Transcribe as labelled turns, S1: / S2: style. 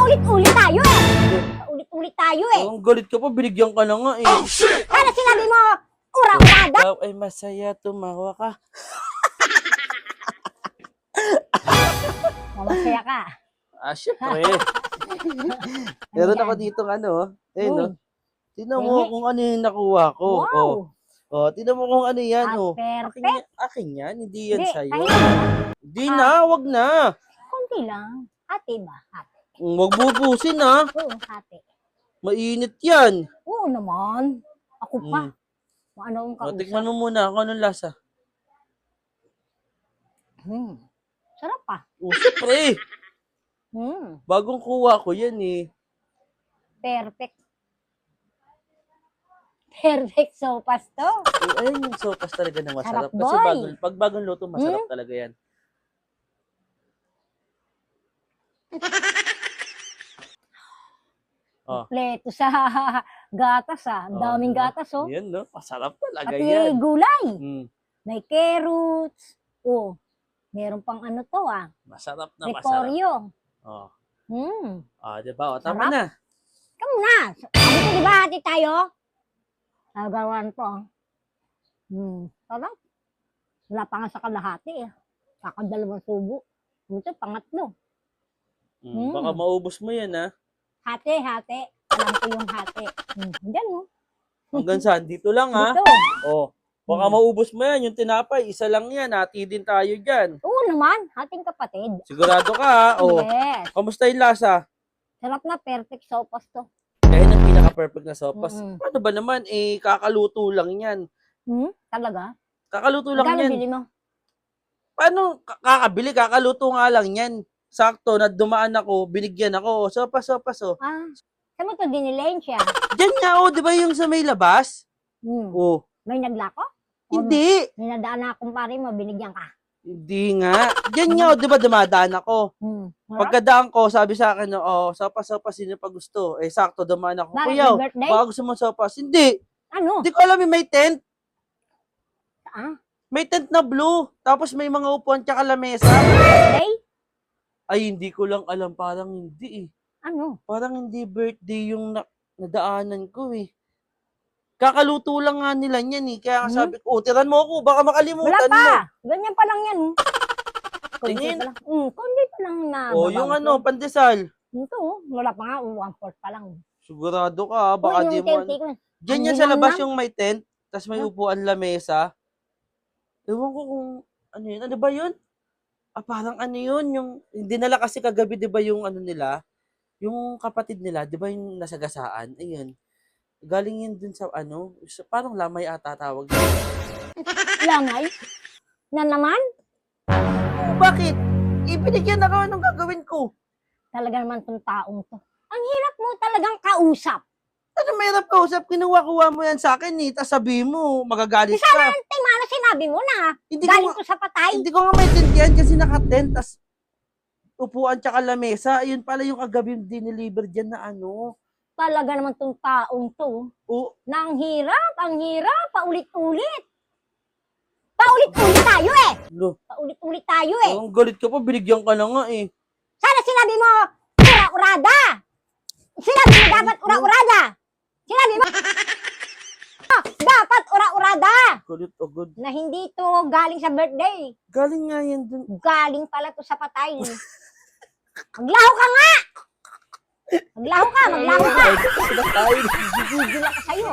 S1: Paulit-ulit tayo eh. Paulit-ulit tayo eh.
S2: Ang galit ka pa, binigyan ka na nga eh.
S1: Sana sinabi mo, ura-urada.
S2: Ikaw ay masaya, tumawa ka.
S1: Masaya ka.
S2: Syempre. Meron ako dito
S1: Uy.
S2: Tingnan mo kung ano yung nakuha ko.
S1: Wow.
S2: Tingnan mo kung ano yan,
S1: Perfect.
S2: Akin yan, hindi yan
S1: Hindi,
S2: sa'yo.
S1: kahit naman.
S2: Hindi na, wag na.
S1: Konti lang. Hati ba? Hati.
S2: Wag bubusin ha.
S1: Oo, hati.
S2: Mainit yan.
S1: Oo naman. Ako pa. Ano ang kausap?
S2: Tikman mo muna kung anong lasa.
S1: Sarap pa.
S2: Siyempre. Bagong kuha ko yan eh.
S1: Perfect. Perfect sopas to.
S2: Ayun yung sopas talaga na masarap.
S1: Sarap,
S2: Kasi
S1: boy.
S2: pag bagong luto, masarap talaga yan.
S1: Kompleto sa gatas ah. Ang daming gatas oh.
S2: Yan no, masarap talaga
S1: At
S2: yan.
S1: may gulay.
S2: May
S1: May carrots. Oh, meron pang ano to ah.
S2: masarap na masarap.
S1: Repolyo.
S2: Diba? Tama
S1: Sarap.
S2: na.
S1: Kamu na. Sabi ko diba hati tayo? Nagawan po. Sarap. Wala pa nga sa kalahati eh. Kakadalawang subo. Ito, pangatlo.
S2: Baka maubos mo yan ha.
S1: Hati. Alam ko yung hati. Diyan mo.
S2: Hanggang saan? Dito lang ha.
S1: Dito.
S2: Baka maubos mo yan. Yung tinapay, isa lang yan. Hati din tayo dyan.
S1: Oo naman. Hating kapatid.
S2: Sigurado ka ha.
S1: Yes.
S2: Kamusta yung lasa?
S1: Sarap na. Perfect sopas to.
S2: Kaya ang pinaka-perfect na sopas. Paano ba naman? Kakaluto lang yan.
S1: Talaga?
S2: Kakaluto lang
S1: Magkano
S2: yan.
S1: bili mo?
S2: Paano kakabili? Kakaluto nga lang yan. Sakto, na dumaan ako, binigyan ako. Sopas.
S1: Saan mo to dinilayin siya?
S2: Diyan nga, di ba yung sa may labas?
S1: May naglako?
S2: Hindi.
S1: May nadaan na akong pare mo, binigyan ka.
S2: Hindi nga. Diyan nga, di ba dumadaan ako? Pagkadaan ko, sabi sa akin, sopas, sino pa gusto? Sakto, dumaan ako.
S1: Bakit,
S2: Kuya,
S1: may birthday?
S2: baka gusto mo sopas. Hindi.
S1: Ano?
S2: Hindi ko alam, may tent.
S1: Saan?
S2: May tent na blue. Tapos may mga upuan tsaka lamesa.
S1: Birthday?
S2: Ay, hindi ko lang alam. Parang hindi eh.
S1: Ano?
S2: Parang hindi birthday yung nadaanan ko eh. Kakaluto lang nga nila niyan eh. Kaya sabi ko, tiran mo ako, baka
S1: Wala
S2: makalimutan mo.
S1: pa. Ganyan pa lang yan.
S2: Tingin.
S1: Kundi pa lang na.
S2: Yung pandesal.
S1: Ito, wala pa nga. 1/4 pa lang.
S2: Sigurado ka, baka di mo. Diyan yan sa labas yung may tent, tas may upuan lamesa. Ewan ko kung ano yun. Ano ba yun? Parang ano yun, yung dinala kasi kagabi, di ba yung ano nila, yung kapatid nila, di ba yung nasagasaan, ayun, galing yun dun sa parang lamay ata tawag.
S1: Lamay? Na naman?
S2: Bakit? Ibinigyan ako, anong gagawin ko?
S1: Talaga naman tong taong to. Ang hirap mo talagang kausap.
S2: Ano mahirap kausap, kinuha mo yan sa akin eh, tas sabi mo, magagalit ka.
S1: Sana ano sinabi mo na, galing ko sa patay.
S2: Hindi ko nga maintindihan kasi naka-tent, tas upuan tsaka lamesa, ayun pala yung kagabi dineliver dyan na
S1: Talaga naman tong taong to. Na ang hirap, paulit-ulit. Paulit-ulit tayo eh. Paulit-ulit tayo eh.
S2: Ang galit ka pa, binigyan ka na nga eh.
S1: Sana sinabi mo, ura-urada. Sinabi mo dapat ura-urada. Sinabi mo, dapat ura-urada.
S2: Galit agad.
S1: Na hindi to galing sa birthday.
S2: Galing nga yan dun.
S1: Galing pala to sa patay. Maglaho ka nga! Maglaho ka! Gigigil ako sa'yo.